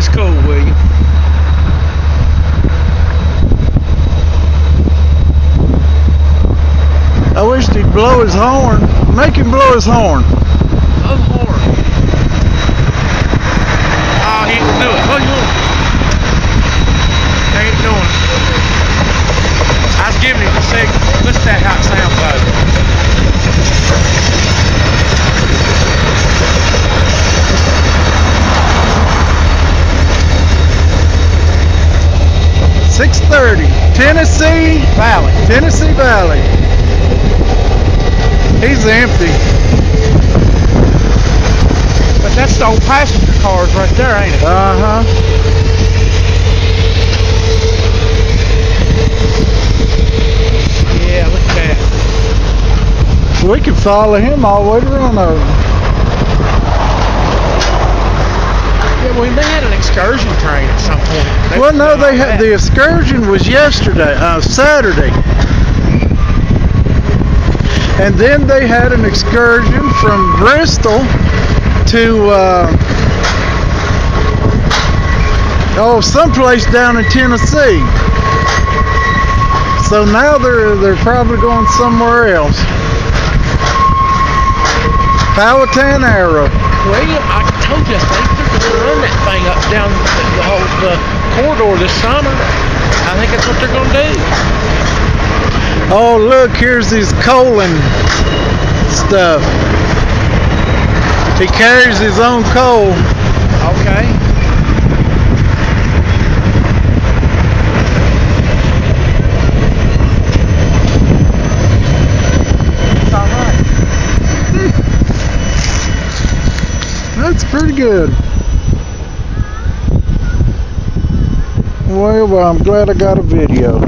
It's cool, William. I wish he'd blow his horn. Make him blow his horn. Oh, horn. Oh, he can do it. Oh, you ain't doing it. I was giving him a signal. Listen to that how it sounds though. 6:30, Tennessee Valley. He's empty. But that's the old passenger cars right there, ain't it? Yeah, look at that. We could follow him all the way to Roanoke. Yeah, we had an excursion train at some point. Well, no, they had the excursion was yesterday, Saturday. And then they had an excursion from Bristol to someplace down in Tennessee. So now they're probably going somewhere else. Powhatan Arrow. William, I told you, I think they're going to run that thing up down the corridor this summer. I think that's what they're going to do. Oh, look, here's his coaling stuff. He carries his own coal. Okay. It's all right. That's pretty good. Well, I'm glad I got a video.